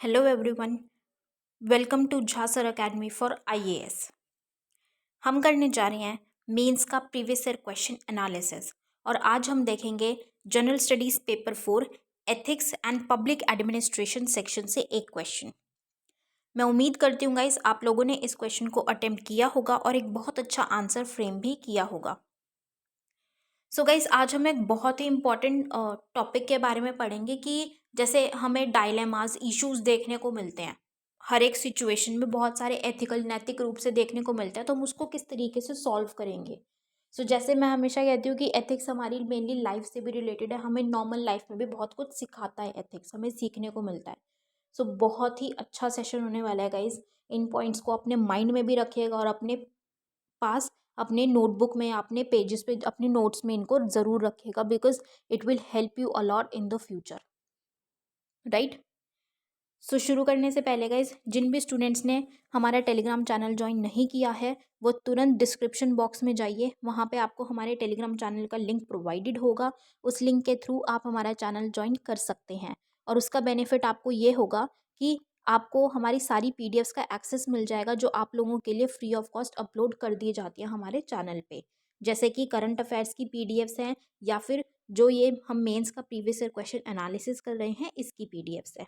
Hello everyone. Welcome to Jha sir academy for IAS. हम करने जा रहे हैं मेंस का प्रीवियस ईयर क्वेश्चन एनालिसिस और आज हम देखेंगे general studies paper 4 ethics and public administration section से एक क्वेश्चन। मैं उम्मीद करती हूँ गाइस आप लोगों ने इस क्वेश्चन को अटेम्प्ट किया होगा और एक बहुत अच्छा आंसर फ्रेम भी किया होगा। सो गाइस आज हम एक बहुत ही इम्पॉर्टेंट टॉपिक के बारे में पढ़ेंगे कि जैसे हमें डायलेमास इश्यूज देखने को मिलते हैं, हर एक सिचुएशन में बहुत सारे एथिकल नैतिक रूप से देखने को मिलते हैं, तो हम उसको किस तरीके से सॉल्व करेंगे। सो जैसे मैं हमेशा कहती हूँ कि एथिक्स हमारी मेनली लाइफ से भी रिलेटेड है, हमें नॉर्मल लाइफ में भी बहुत कुछ सिखाता है, एथिक्स हमें सीखने को मिलता है। सो बहुत ही अच्छा सेशन होने वाला है गाइज। इन पॉइंट्स को अपने माइंड में भी रखिएगा और अपने पास अपने नोटबुक में अपने पेजेस पे अपने नोट्स में इनको ज़रूर रखिएगा, because it will help you a lot in the future, right. So शुरू करने से पहले गाइज जिन भी स्टूडेंट्स ने हमारा टेलीग्राम चैनल ज्वाइन नहीं किया है वो तुरंत डिस्क्रिप्शन बॉक्स में जाइए, वहाँ पे आपको हमारे टेलीग्राम चैनल का लिंक प्रोवाइडेड होगा। उस लिंक के थ्रू आप हमारा चैनल ज्वाइन कर सकते हैं और उसका बेनिफिट आपको ये होगा कि आपको हमारी सारी पीडीएफ्स का एक्सेस मिल जाएगा जो आप लोगों के लिए फ्री ऑफ कॉस्ट अपलोड कर दी जाती है हमारे चैनल पे, जैसे कि करंट अफेयर्स की पीडीएफ्स हैं या फिर जो ये हम मेंस का प्रीवियस ईयर क्वेश्चन एनालिसिस कर रहे हैं इसकी पीडीएफ्स है।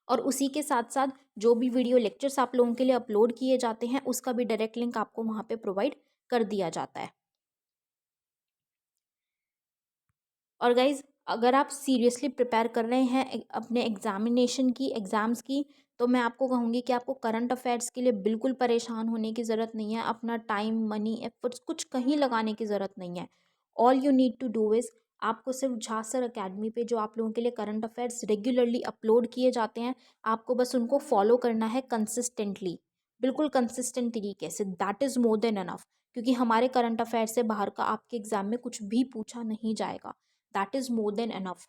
और उसी के साथ साथ जो भी वीडियो लेक्चर्स आप लोगों के लिए अपलोड किए जाते हैं उसका भी डायरेक्ट लिंक आपको वहाँ पे प्रोवाइड कर दिया जाता है। और गाइज अगर आप सीरियसली प्रिपेयर कर रहे हैं अपने एग्ज़ाम्स की, तो मैं आपको कहूँगी कि आपको करंट अफेयर्स के लिए बिल्कुल परेशान होने की ज़रूरत नहीं है। अपना टाइम मनी एफर्ट्स कुछ कहीं लगाने की ज़रूरत नहीं है। All you need to do is आपको सिर्फ झा सर अकेडमी पे जो आप लोगों के लिए करंट अफेयर्स रेगुलरली अपलोड किए जाते हैं, आपको बस उनको फॉलो करना है कंसिस्टेंटली, बिल्कुल कंसिस्टेंट तरीके से। That is more than enough, क्योंकि हमारे करंट अफेयर से बाहर का आपके एग्जाम में कुछ भी पूछा नहीं जाएगा। That is more than enough.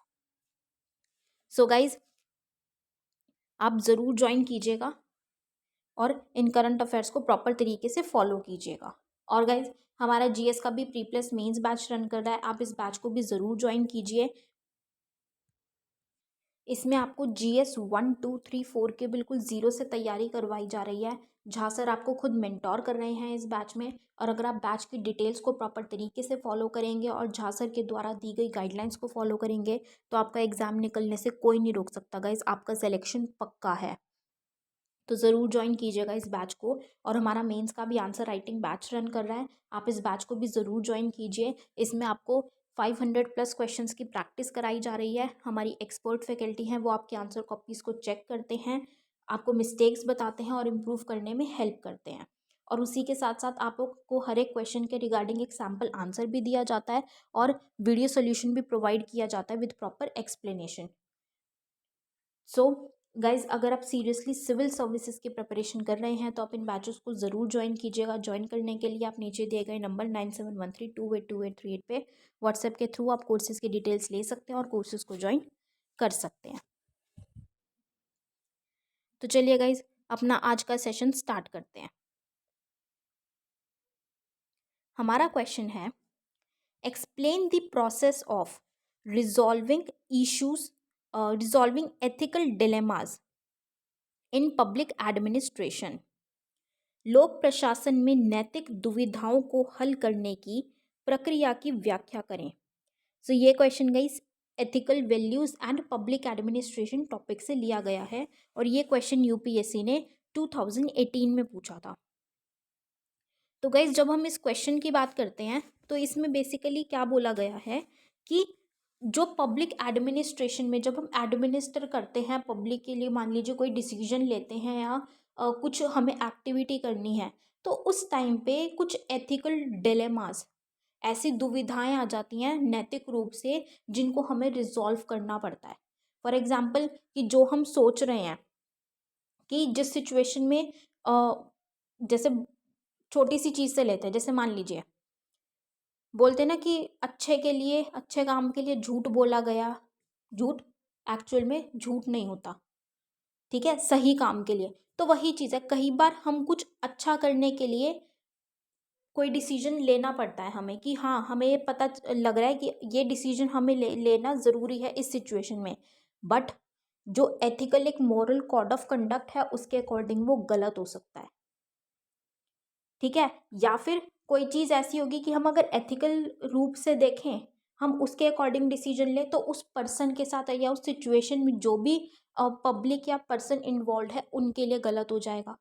So guys आप ज़रूर ज्वाइन कीजिएगा और इन करंट अफेयर्स को प्रॉपर तरीके से फॉलो कीजिएगा। और गाइज हमारा जीएस का भी pre plus mains batch run कर रहा है, आप इस बैच को भी ज़रूर ज्वाइन कीजिए। इसमें आपको जीएस 1 2 3 4 के बिल्कुल ज़ीरो से तैयारी करवाई जा रही है। झा सर आपको खुद मेंटोर कर रहे हैं इस बैच में, और अगर आप बैच की डिटेल्स को प्रॉपर तरीके से फॉलो करेंगे और झा सर के द्वारा दी गई गाइडलाइंस को फॉलो करेंगे तो आपका एग्ज़ाम निकलने से कोई नहीं रोक सकता गाइज, आपका सिलेक्शन पक्का है। तो ज़रूर ज्वाइन कीजिएगा इस बैच को। और हमारा मेंस का भी आंसर राइटिंग बैच रन कर रहा है, आप इस बैच को भी ज़रूर ज्वाइन कीजिए। इसमें आपको 500 प्लस क्वेश्चंस की प्रैक्टिस कराई जा रही है। हमारी एक्सपर्ट फैकल्टी हैं, वो आपके आंसर कॉपीज़ को चेक करते हैं, आपको मिस्टेक्स बताते हैं और इम्प्रूव करने में हेल्प करते हैं। और उसी के साथ साथ आपको हर एक क्वेश्चन के रिगार्डिंग एक सैम्पल आंसर भी दिया जाता है और वीडियो सोल्यूशन भी प्रोवाइड किया जाता है with proper explanation. So guys अगर आप सीरियसली सिविल सर्विसेज की प्रिपरेशन कर रहे हैं तो आप इन बैचेस को ज़रूर ज्वाइन कीजिएगा। ज्वाइन करने के लिए आप नीचे दिए गए नंबर 9713282838 पे व्हाट्सएप के थ्रू आप कोर्सेज़ की डिटेल्स ले सकते हैं और कोर्सेज़ को ज्वाइन कर सकते हैं। तो चलिए गाइज अपना आज का सेशन स्टार्ट करते हैं। हमारा क्वेश्चन है, explain the process of resolving issues resolving ethical dilemmas in public administration. लोक प्रशासन में नैतिक दुविधाओं को हल करने की प्रक्रिया की व्याख्या करें। सो ये क्वेश्चन गई ethical values and public administration topic से लिया गया है और ये क्वेश्चन यूपीएससी ने 2018 में पूछा था। तो गाइज जब हम इस क्वेश्चन की बात करते हैं तो इसमें बेसिकली क्या बोला गया है कि जो पब्लिक एडमिनिस्ट्रेशन में जब हम एडमिनिस्टर करते हैं पब्लिक के लिए, मान लीजिए कोई डिसीजन लेते हैं या कुछ हमें एक्टिविटी करनी है, तो उस टाइम पे कुछ एथिकल डिलेमास, ऐसी दुविधाएं आ जाती हैं नैतिक रूप से जिनको हमें रिजॉल्व करना पड़ता है। फॉर एग्जाम्पल कि जो हम सोच रहे हैं कि जिस सिचुएशन में जैसे छोटी सी चीज़ से लेते हैं, जैसे मान लीजिए बोलते हैं ना कि अच्छे के लिए, अच्छे काम के लिए झूठ बोला गया, झूठ एक्चुअल में झूठ नहीं होता, ठीक है, सही काम के लिए। तो वही चीज़ है, कई बार हम कुछ अच्छा करने के लिए कोई डिसीजन लेना पड़ता है हमें कि हाँ हमें ये लग रहा है कि ये डिसीजन हमें लेना ज़रूरी है इस सिचुएशन में, बट जो एथिकल एक मॉरल कोड ऑफ कंडक्ट है उसके अकॉर्डिंग वो गलत हो सकता है, ठीक है। या फिर कोई चीज़ ऐसी होगी कि हम अगर एथिकल रूप से देखें, हम उसके अकॉर्डिंग डिसीजन लें, तो उस पर्सन के साथ या उस सिचुएशन में जो भी पब्लिक या पर्सन इन्वॉल्व है उनके लिए गलत हो जाएगा।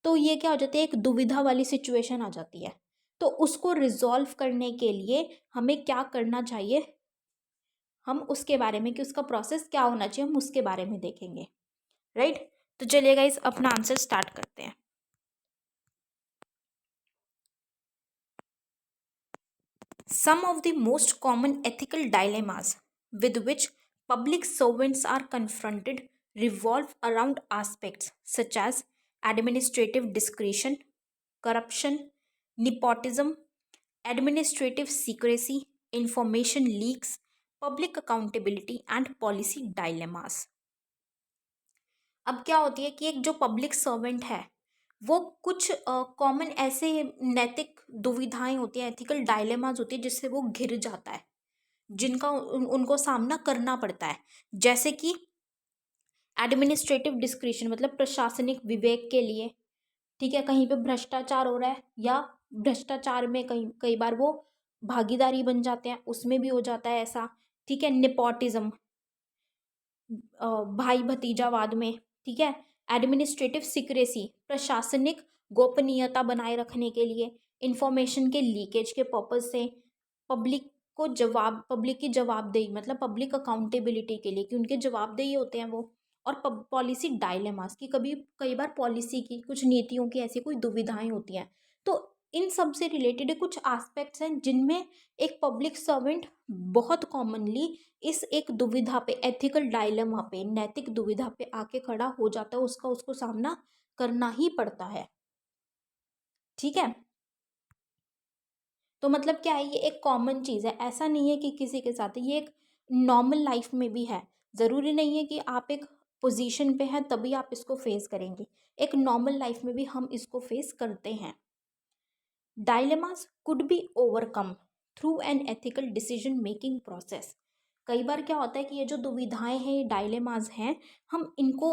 तो ये क्या हो जाती है, एक दुविधा वाली सिचुएशन आ जाती है। तो उसको रिजॉल्व करने के लिए हमें क्या करना चाहिए, हम उसके बारे में कि उसका प्रोसेस क्या होना चाहिए हम उसके बारे में देखेंगे, राइट। तो चलिए गाइस अपना आंसर स्टार्ट करते हैं। Some of the most common ethical dilemmas with which public servants are confronted revolve around aspects such as administrative discretion, corruption, nepotism, administrative secrecy, information leaks, public accountability, and policy dilemmas. अब क्या होती है कि एक जो public servant है वो कुछ कॉमन ऐसे नैतिक दुविधाएं होती हैं, एथिकल डायलेमाज होती है जिससे वो घिर जाता है, जिनका उनको सामना करना पड़ता है। जैसे कि एडमिनिस्ट्रेटिव डिस्क्रिशन मतलब प्रशासनिक विवेक के लिए, ठीक है, कहीं पे भ्रष्टाचार हो रहा है या भ्रष्टाचार में कई कई बार वो भागीदारी बन जाते हैं, उसमें भी हो जाता है ऐसा, ठीक है। नेपोटिज्म भाई भतीजावाद में, ठीक है। एडमिनिस्ट्रेटिव सिक्रेसी प्रशासनिक गोपनीयता बनाए रखने के लिए, इंफॉर्मेशन के लीकेज के पर्पज से, पब्लिक की जवाबदेही मतलब पब्लिक अकाउंटेबिलिटी के लिए कि उनके जवाबदेही होते हैं वो, और पॉलिसी डायलेमास की कभी कई बार पॉलिसी की कुछ नीतियों की ऐसी कोई दुविधाएं होती हैं। तो इन सब से रिलेटेड कुछ एस्पेक्ट्स हैं जिनमें एक पब्लिक सर्वेंट बहुत कॉमनली इस एक दुविधा पे, एथिकल डायलेमा पे, नैतिक दुविधा पे आके खड़ा हो जाता है, उसको सामना करना ही पड़ता है, ठीक है। तो मतलब क्या है, ये एक कॉमन चीज़ है, ऐसा नहीं है कि किसी के साथ, ये एक नॉर्मल लाइफ में भी है। ज़रूरी नहीं है कि आप एक पोजीशन पे हैं तभी आप इसको फेस करेंगे, एक नॉर्मल लाइफ में भी हम इसको फेस करते हैं। Dilemmas could be overcome through an ethical decision making process. कई बार क्या होता है कि ये जो दुविधाएं हैं, ये डायलेमास हैं, हम इनको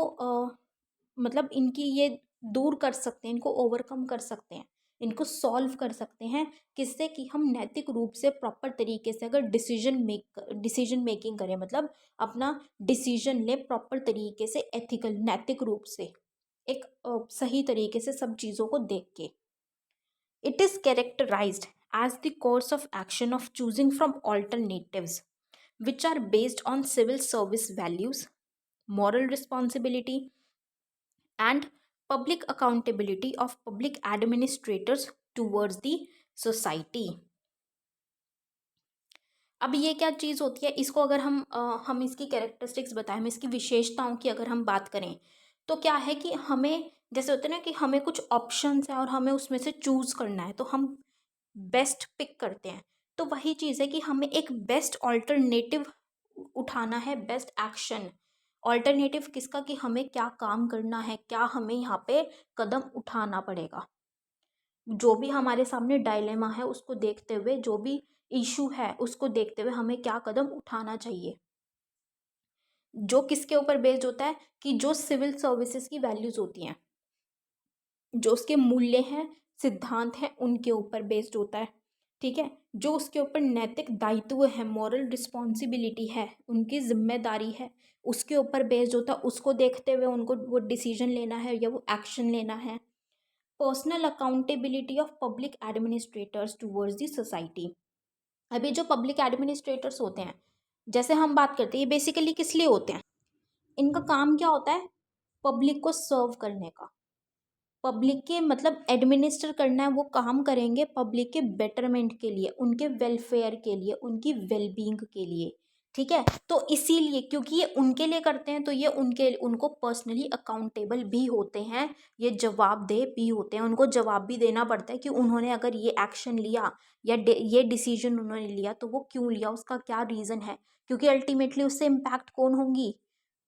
मतलब इनकी ये दूर कर सकते हैं, इनको ओवरकम कर सकते हैं, इनको सॉल्व कर सकते हैं। किससे कि हम नैतिक रूप से प्रॉपर तरीके से अगर डिसीजन मेकिंग करें, मतलब अपना डिसीजन ले प्रॉपर तरीके से, एथिकल नैतिक रूप से, एक सही तरीके से सब चीज़ों को देख के। It is characterized as the course of action of choosing from alternatives which are based on civil service values, moral responsibility, and public accountability of public administrators towards the society. अब ये क्या चीज़ होती है, इसको अगर हम इसकी कैरेक्टरिस्टिक्स बताएं, हम इसकी विशेषताओं की अगर हम बात करें, तो क्या है कि हमें जैसे होते हैं ना कि हमें कुछ ऑप्शंस हैं और हमें उसमें से चूज़ करना है, तो हम बेस्ट पिक करते हैं। तो वही चीज़ है कि हमें एक बेस्ट ऑल्टरनेटिव उठाना है, बेस्ट एक्शन। ऑल्टरनेटिव किसका, कि हमें क्या काम करना है, क्या हमें यहाँ पे कदम उठाना पड़ेगा, जो भी हमारे सामने डायलेमा है उसको देखते हुए, जो भी इशू है उसको देखते हुए हमें क्या कदम उठाना चाहिए, जो किसके ऊपर बेस्ड होता है, कि जो सिविल सर्विसेज की वैल्यूज होती हैं, जो उसके मूल्य हैं, सिद्धांत हैं, उनके ऊपर बेस्ड होता है, ठीक है। जो उसके ऊपर नैतिक दायित्व है, मॉरल रिस्पॉन्सिबिलिटी है, उनकी जिम्मेदारी है, उसके ऊपर बेस्ड होता है, उसको देखते हुए उनको वो डिसीजन लेना है या वो एक्शन लेना है। Personal accountability of public administrators towards the society. अभी जो पब्लिक एडमिनिस्ट्रेटर्स होते हैं, जैसे हम बात करते हैं, ये बेसिकली किस लिए होते हैं, इनका काम क्या होता है, पब्लिक को सर्व करने का, पब्लिक के मतलब एडमिनिस्टर करना है, वो काम करेंगे पब्लिक के बेटरमेंट के लिए, उनके वेलफेयर के लिए, उनकी वेलबींग के लिए, ठीक है। तो इसीलिए क्योंकि ये उनके लिए करते हैं, तो ये उनको पर्सनली अकाउंटेबल भी होते हैं, ये जवाबदेह भी होते हैं, उनको जवाब भी देना पड़ता है कि उन्होंने अगर ये एक्शन लिया या ये डिसीजन उन्होंने लिया तो वो क्यों लिया, उसका क्या रीज़न है, क्योंकि अल्टीमेटली उससे इम्पैक्ट कौन होंगी,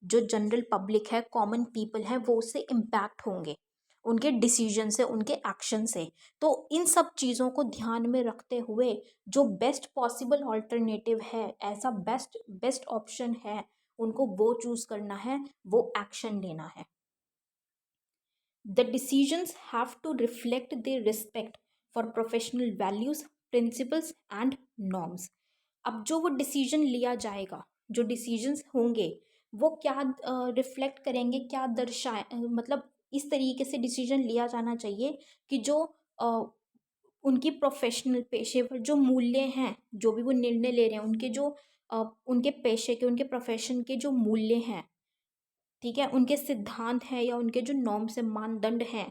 जो जनरल पब्लिक है, कॉमन पीपल है, वो उससे इम्पैक्ट होंगे उनके डिसीजन से, उनके एक्शन से। तो इन सब चीज़ों को ध्यान में रखते हुए जो बेस्ट पॉसिबल ऑल्टरनेटिव है, ऐसा बेस्ट ऑप्शन है, उनको वो चूज़ करना है, वो एक्शन लेना है। The decisions have to reflect their respect for professional values, principles and norms. अब जो वो डिसीजन लिया जाएगा, जो डिसीजंस होंगे वो क्या रिफ्लेक्ट करेंगे, क्या दर्शाए, मतलब इस तरीके से डिसीजन लिया जाना चाहिए कि जो उनकी प्रोफेशनल पेशेवर जो मूल्य हैं, जो भी वो निर्णय ले रहे हैं, उनके जो उनके पेशे के, उनके प्रोफेशन के जो मूल्य हैं, ठीक है, उनके सिद्धांत हैं या उनके जो नॉर्म्स है, मानदंड हैं,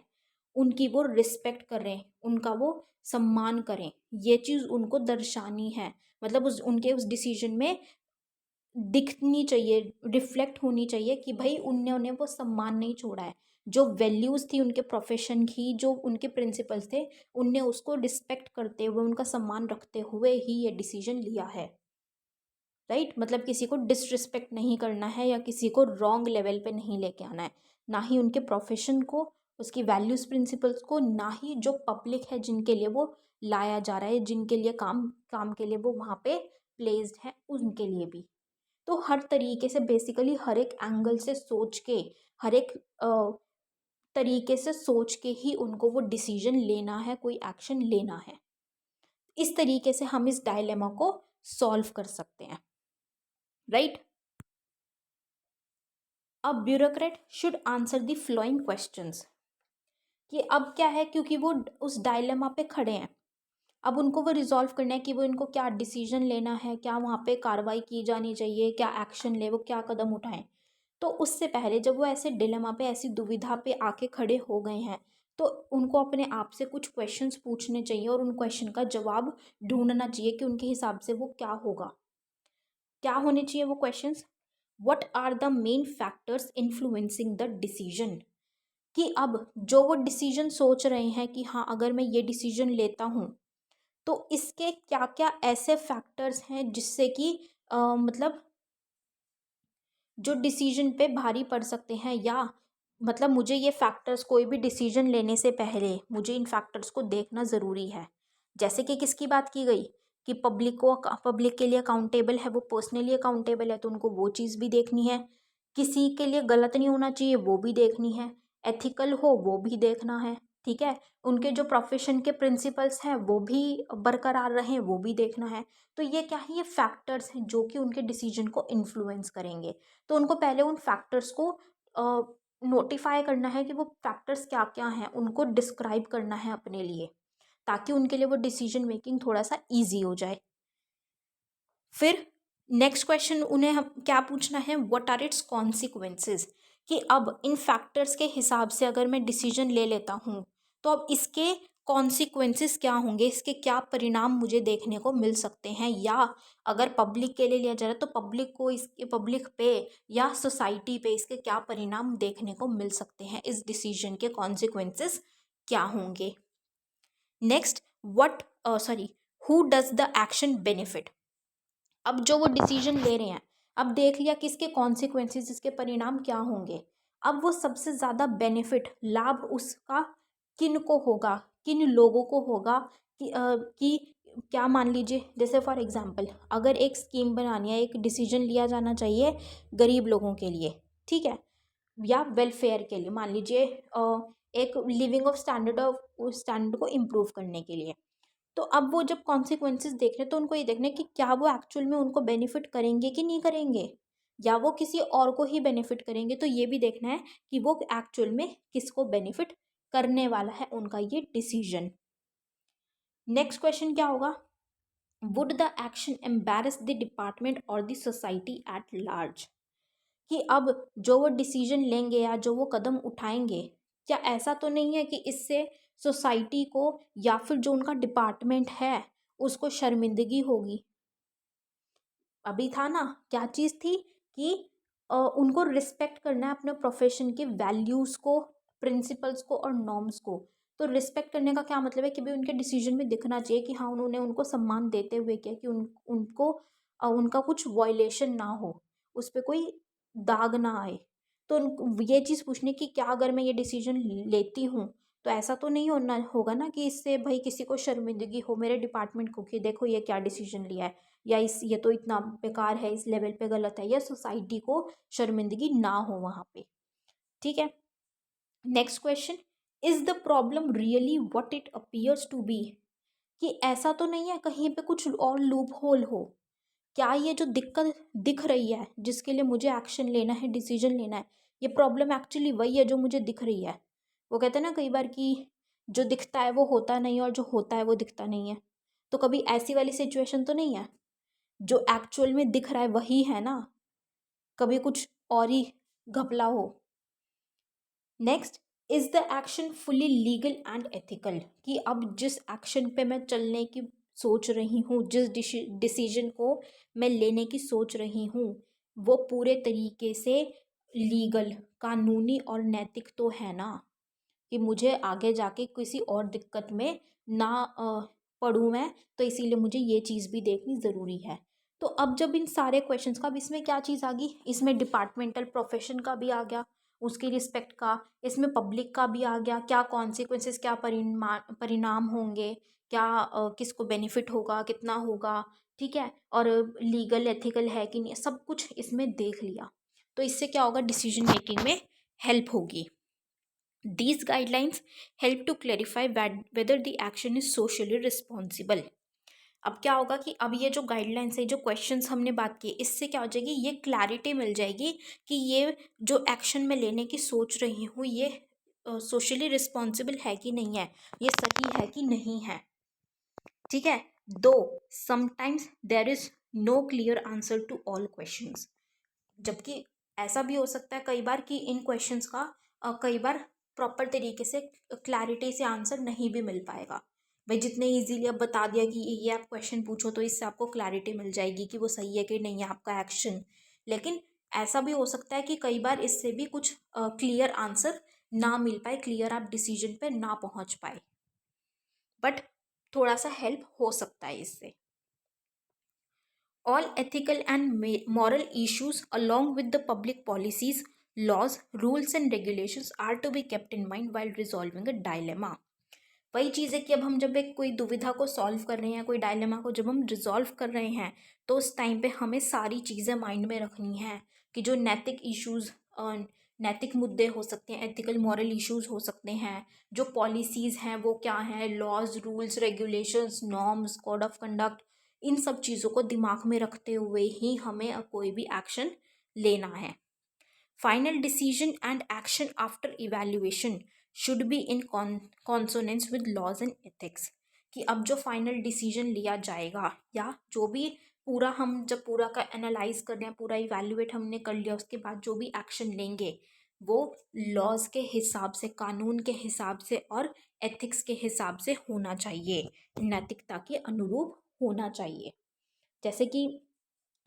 उनकी वो रिस्पेक्ट करें, उनका वो सम्मान करें। ये चीज़ उनको दर्शानी है, मतलब उनके उस डिसीजन में दिखनी चाहिए, रिफ्लेक्ट होनी चाहिए कि भाई उन्होंने वो सम्मान नहीं छोड़ा है। जो वैल्यूज़ थी उनके प्रोफेशन की, जो उनके प्रिंसिपल्स थे, उनने उसको रिस्पेक्ट करते हुए, उनका सम्मान रखते हुए ही ये डिसीजन लिया है। राइट, मतलब किसी को डिसरिस्पेक्ट नहीं करना है या किसी को रॉन्ग लेवल पे नहीं लेके आना है, ना ही उनके प्रोफेशन को, उसकी वैल्यूज़ प्रिंसिपल्स को, ना ही जो पब्लिक है जिनके लिए वो लाया जा रहा है, जिनके लिए काम के लिए वो वहाँ पे प्लेस्ड है, उनके लिए भी। तो हर तरीके से बेसिकली हर एक एंगल से सोच के, हर एक तरीके से सोच के ही उनको वो डिसीजन लेना है, कोई एक्शन लेना है। इस तरीके से हम इस डायलेमा को सॉल्व कर सकते हैं। Right, a bureaucrat should answer the flowing questions. कि अब क्या है, क्योंकि वो उस डायलेमा पे खड़े हैं, अब उनको वो रिजॉल्व करना है कि वो इनको क्या डिसीजन लेना है, क्या वहाँ पे कार्रवाई की जानी चाहिए, क्या एक्शन ले, वो क्या कदम उठाएं। तो उससे पहले जब वो ऐसे डिलेमा पे, ऐसी दुविधा पे आके खड़े हो गए हैं, तो उनको अपने आप से कुछ क्वेश्चंस पूछने चाहिए और उन क्वेश्चन का जवाब ढूंढना चाहिए कि उनके हिसाब से वो क्या होगा, क्या होने चाहिए वो questions. What are the main factors influencing the decision. कि अब जो वो डिसीजन सोच रहे हैं कि हाँ अगर मैं ये डिसीजन लेता हूँ तो इसके क्या क्या ऐसे फैक्टर्स हैं जिससे कि मतलब जो डिसीजन पे भारी पड़ सकते हैं, या मतलब मुझे ये फैक्टर्स, कोई भी डिसीजन लेने से पहले मुझे इन फैक्टर्स को देखना ज़रूरी है। जैसे कि किसकी बात की गई कि पब्लिक के लिए अकाउंटेबल है, वो पर्सनली अकाउंटेबल है, तो उनको वो चीज़ भी देखनी है। किसी के लिए गलत नहीं होना चाहिए, वो भी देखनी है। एथिकल हो, वो भी देखना है। ठीक है, उनके जो प्रोफेशन के प्रिंसिपल्स हैं वो भी बरकरार रहें, वो भी देखना है। तो ये क्या है, ये फैक्टर्स हैं जो कि उनके डिसीजन को इन्फ्लुएंस करेंगे। तो उनको पहले उन फैक्टर्स को नोटिफाई करना है कि वो फैक्टर्स क्या क्या हैं, उनको डिस्क्राइब करना है अपने लिए, ताकि उनके लिए वो डिसीजन मेकिंग थोड़ा सा ईजी हो जाए। फिर नेक्स्ट क्वेश्चन उन्हें हम क्या पूछना है, व्हाट आर इट्स कॉन्सिक्वेंसेज। कि अब इन फैक्टर्स के हिसाब से अगर मैं डिसीजन ले लेता हूँ तो अब इसके कॉन्सिक्वेंसेस क्या होंगे, इसके क्या परिणाम मुझे देखने को मिल सकते हैं, या अगर पब्लिक के लिए लिया जा रहा है तो पब्लिक को, इसके पब्लिक पे या सोसाइटी पे इसके क्या परिणाम देखने को मिल सकते हैं, इस डिसीजन के कॉन्सिक्वेंसेस क्या होंगे। Next, what sorry who does the action benefit. अब जो वो डिसीजन ले रहे हैं, अब देख लिया कि इसके कॉन्सिक्वेंसेस, इसके परिणाम क्या होंगे। अब वो सबसे ज़्यादा बेनिफिट, लाभ उसका किन को होगा, किन लोगों को होगा। कि क्या, मान लीजिए जैसे फॉर एग्जांपल अगर एक स्कीम बनानी है, एक डिसीजन लिया जाना चाहिए गरीब लोगों के लिए, ठीक है, या वेलफेयर के लिए, मान लीजिए एक लिविंग ऑफ स्टैंडर्ड को इम्प्रूव करने के लिए। तो अब वो जब कॉन्सिक्वेंसेस देख रहे हैं तो उनको ये देखना है कि क्या वो एक्चुअल में उनको बेनिफिट करेंगे कि नहीं करेंगे, या वो किसी और को ही बेनिफिट करेंगे। तो ये भी देखना है कि वो एक्चुअल में किसको बेनिफिट करने वाला है उनका ये डिसीजन। नेक्स्ट क्वेश्चन क्या होगा, would the action embarrass the department और द सोसाइटी एट लार्ज। कि अब जो वो डिसीजन लेंगे या जो वो कदम उठाएंगे, क्या ऐसा तो नहीं है कि इससे सोसाइटी को या फिर जो उनका डिपार्टमेंट है उसको शर्मिंदगी होगी। अभी था ना, क्या चीज़ थी कि उनको रिस्पेक्ट करना है अपने प्रोफेशन के वैल्यूज़ को, प्रिंसिपल्स को और नॉर्म्स को। तो रिस्पेक्ट करने का क्या मतलब है कि भाई उनके डिसीजन में दिखना चाहिए कि हाँ उन्होंने उनको सम्मान देते हुए किया, कि उनको उनका कुछ वायलेशन ना हो, उस पर कोई दाग ना आए। तो ये चीज़ पूछने की क्या अगर मैं ये डिसीजन लेती हूँ तो ऐसा तो नहीं होना होगा ना कि इससे भाई किसी को शर्मिंदगी हो, मेरे डिपार्टमेंट को, कि देखो ये क्या डिसीजन लिया है, या इस ये तो इतना बेकार है, इस लेवल पे गलत है, या सोसाइटी को शर्मिंदगी ना हो वहाँ पे। ठीक है। Next question, is the problem really what it appears to be? कि ऐसा तो नहीं है कहीं पे कुछ और लूप होल हो? क्या ये जो दिक्कत दिख रही है जिसके लिए मुझे एक्शन लेना है, डिसीजन लेना है, ये प्रॉब्लम एक्चुअली वही है जो मुझे दिख रही है? वो कहते हैं ना कई बार कि जो दिखता है वो होता नहीं और जो होता है वो दिखता नहीं है। तो कभी ऐसी वाली सिचुएशन तो नहीं है, जो एक्चुअल में दिख रहा है वही है ना, कभी कुछ और ही घपला हो। Next, is the action fully legal and ethical? कि अब जिस एक्शन पे मैं चलने की सोच रही हूँ, जिस डिसीजन को मैं लेने की सोच रही हूँ, वो पूरे तरीके से लीगल, कानूनी और नैतिक तो है ना, कि मुझे आगे जाके किसी और दिक्कत में ना पढ़ूँ मैं, तो इसीलिए मुझे ये चीज़ भी देखनी ज़रूरी है। तो अब जब इन सारे क्वेश्चंस का, अब इसमें क्या चीज़ आ गई, इसमें डिपार्टमेंटल प्रोफेशन का भी आ गया, उसकी रिस्पेक्ट का, इसमें पब्लिक का भी आ गया, क्या कॉन्सिक्वेंसेस, क्या परिणाम होंगे, क्या किसको बेनिफिट होगा, कितना होगा, ठीक है, और लीगल एथिकल है कि नहीं, सब कुछ इसमें देख लिया। तो इससे क्या होगा, डिसीजन मेकिंग में हेल्प होगी। These guidelines help to clarify whether the action is socially responsible. अब क्या होगा कि अब ये जो गाइडलाइंस है, जो क्वेश्चंस हमने बात की, इससे क्या हो जाएगी, ये क्लैरिटी मिल जाएगी कि ये जो एक्शन मैं लेने की सोच रही हूँ ये सोशली रिस्पॉन्सिबल है कि नहीं है, ये सही है कि नहीं है। ठीक है। Though sometimes there is no clear answer to all questions. जबकि ऐसा भी हो सकता है कई बार कि इन क्वेश्चंस का कई बार प्रॉपर तरीके से क्लैरिटी से आंसर नहीं भी मिल पाएगा। भाई जितने इजीली अब बता दिया कि ये आप क्वेश्चन पूछो तो इससे आपको क्लैरिटी मिल जाएगी कि वो सही है कि नहीं है आपका एक्शन, लेकिन ऐसा भी हो सकता है कि कई बार इससे भी कुछ क्लियर आंसर ना मिल पाए, क्लियर आप डिसीजन पे ना पहुंच पाए, बट थोड़ा सा हेल्प हो सकता है इससे। All ethical and moral issues, along with the public policies, laws, rules, and regulations, are to be kept in mind while resolving a dilemma. वही चीज़ है कि अब हम जब एक कोई दुविधा को सॉल्व कर रहे हैं, कोई डायलेमा को जब हम रिजॉल्व कर रहे हैं, तो उस टाइम पे हमें सारी चीज़ें माइंड में रखनी है कि जो नैतिक इश्यूज, नैतिक मुद्दे हो सकते हैं, एथिकल मॉरल इश्यूज हो सकते हैं, जो पॉलिसीज़ हैं वो क्या हैं, laws, rules, regulations, norms, code of conduct, इन सब चीज़ों को दिमाग में रखते हुए ही हमें कोई भी एक्शन लेना है। Final decision and action after evaluation should be in consonance with laws and ethics. कि अब जो फाइनल डिसीजन लिया जाएगा, या जो भी पूरा हम जब पूरा का एनालाइज कर रहे हैं, पूरा इवैल्यूएट हमने कर लिया, उसके बाद जो भी एक्शन लेंगे वो लॉज के हिसाब से, कानून के हिसाब से और एथिक्स के हिसाब से होना चाहिए, नैतिकता के अनुरूप होना चाहिए। जैसे कि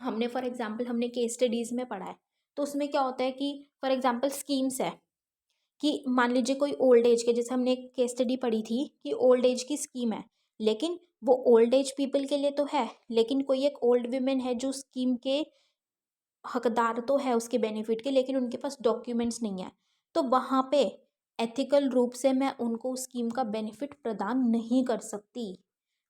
हमने फॉर एग्जांपल हमने केस स्टडीज़ में पढ़ा है, तो उसमें क्या होता है कि फॉर एग्जांपल स्कीम्स है कि मान लीजिए कोई ओल्ड एज के, जैसे हमने एक केस स्टडी पढ़ी थी कि ओल्ड एज की स्कीम है, लेकिन वो ओल्ड एज पीपल के लिए तो है, लेकिन कोई एक ओल्ड वीमेन है जो स्कीम के हकदार तो है उसके बेनिफिट के, लेकिन उनके पास डॉक्यूमेंट्स नहीं है, तो वहाँ पे एथिकल रूप से मैं उनको उस स्कीम का बेनिफिट प्रदान नहीं कर सकती।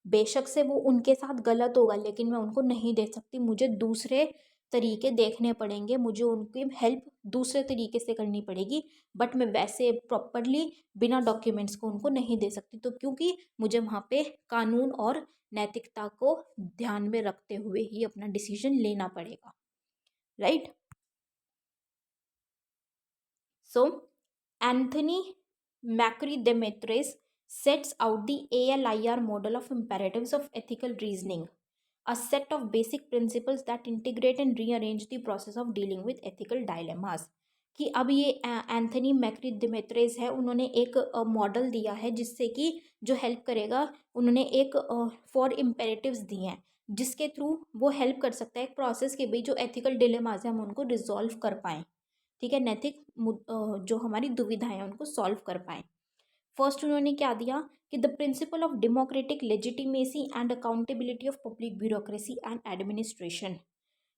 बेशक से वो उनके साथ गलत होगा, लेकिन मैं उनको नहीं दे सकती, मुझे दूसरे तरीके देखने पड़ेंगे, मुझे उनकी हेल्प दूसरे तरीके से करनी पड़ेगी, बट मैं वैसे प्रॉपरली बिना डॉक्यूमेंट्स को उनको नहीं दे सकती। तो क्योंकि मुझे वहाँ पे कानून और नैतिकता को ध्यान में रखते हुए ही अपना डिसीजन लेना पड़ेगा, right. So, Anthony Macri Demetres sets out the ALIR model of imperatives of ethical reasoning, a set of basic principles that integrate and rearrange the process of dealing with ethical dilemmas. कि अब ये Anthony मैक्री डिमेट्रेस है, उन्होंने एक model दिया है जिससे कि जो हेल्प करेगा, उन्होंने एक 4 इम्पेरेटिव्स दिए हैं जिसके थ्रू वो हेल्प कर सकता है एक प्रोसेस के भी जो एथिकल डिलेमास है हम उनको रिजॉल्व कर पाएँ। ठीक है, नैतिक जो हमारी दुविधाएं हैं उनको सॉल्व कर पाएँ। फर्स्ट उन्होंने क्या दिया कि the principle of democratic legitimacy and accountability of public bureaucracy and administration.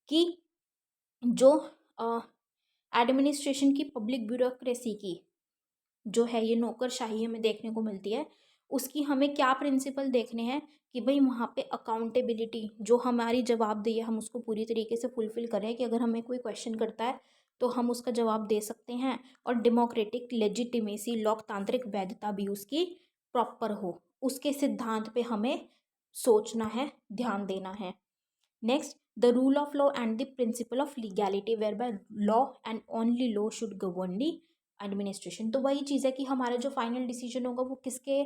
कि जो एडमिनिस्ट्रेशन की, पब्लिक ब्यूरोक्रेसी की जो है ये नौकरशाही हमें देखने को मिलती है, उसकी हमें क्या प्रिंसिपल देखने हैं कि भाई वहाँ पे अकाउंटेबिलिटी, जो हमारी जवाबदेही है हम उसको पूरी तरीके से फुलफिल करें कि अगर हमें कोई क्वेश्चन करता है तो हम उसका जवाब दे सकते हैं, और डेमोक्रेटिक लेजिटिमेसी, लोकतांत्रिक वैधता भी उसकी प्रॉपर हो, उसके सिद्धांत पे हमें सोचना है, ध्यान देना है। Next, the rule of law and the principle of legality whereby law and only law should govern the administration. तो वही चीज़ है कि हमारा जो फाइनल डिसीजन होगा वो किसके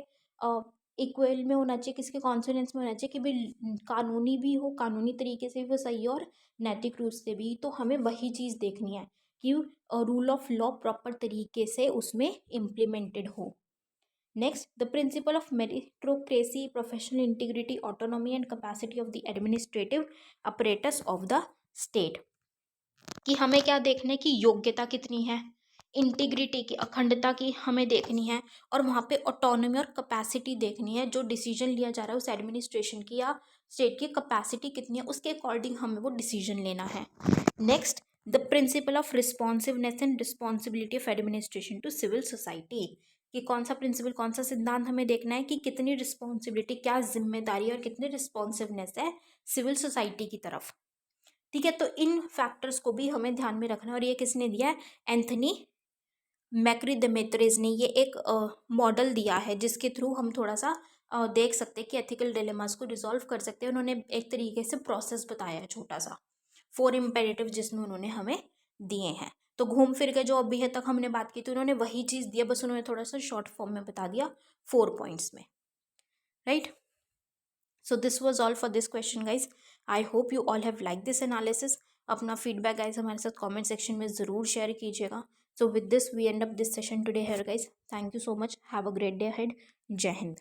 इक्वल में होना चाहिए, किसके कॉन्सोनेंस में होना चाहिए कि भाई कानूनी भी हो, कानूनी तरीके से भी वो सही हो और नैतिक रूप से भी। तो हमें वही चीज़ देखनी है कि रूल ऑफ लॉ प्रॉपर तरीके से उसमें इम्प्लीमेंटेड हो। Next, the principle of meritocracy, professional integrity, autonomy and capacity of the administrative apparatus of the state। कि हमें क्या देखना है कि योग्यता कितनी है, इंटीग्रिटी की, अखंडता की हमें देखनी है, और वहाँ पे ऑटोनॉमी और कैपेसिटी देखनी है, जो डिसीजन लिया जा रहा है उस एडमिनिस्ट्रेशन की या स्टेट की कैपेसिटी कितनी है उसके अकॉर्डिंग हमें वो डिसीजन लेना है। Next, the principle of responsiveness and responsibility of administration to civil society. कि कौन सा प्रिंसिपल, कौन सा सिद्धांत हमें देखना है कि कितनी रिस्पॉन्सिबिलिटी, क्या जिम्मेदारी और कितनी रिस्पॉन्सिवनेस है सिविल सोसाइटी की तरफ। ठीक है, तो इन फैक्टर्स को भी हमें ध्यान में रखना है। और ये किसने दिया है? एंथनी मैक्रीदेमेत्रेज ने ये एक मॉडल दिया है जिसके थ्रू हम थोड़ा सा देख सकते हैं कि एथिकल डिलेमास को रिजॉल्व कर सकते हैं। उन्होंने एक तरीके से प्रोसेस बताया है छोटा सा, 4 इम्पेरेटिव जिसमें उन्होंने हमें दिए हैं। तो घूम फिर के जो अभी तक हमने बात की थी उन्होंने वही चीज़ दिया, बस उन्होंने थोड़ा सा शॉर्ट फॉर्म में बता दिया 4 पॉइंट्स में, right. So this was all for this question guys. I hope you all have like this analysis. अपना फीडबैक गाइज हमारे साथ कमेंट सेक्शन में ज़रूर शेयर कीजिएगा। So with this we end up this session today here guys. Thank you so much, have a great day ahead. जय हिंद।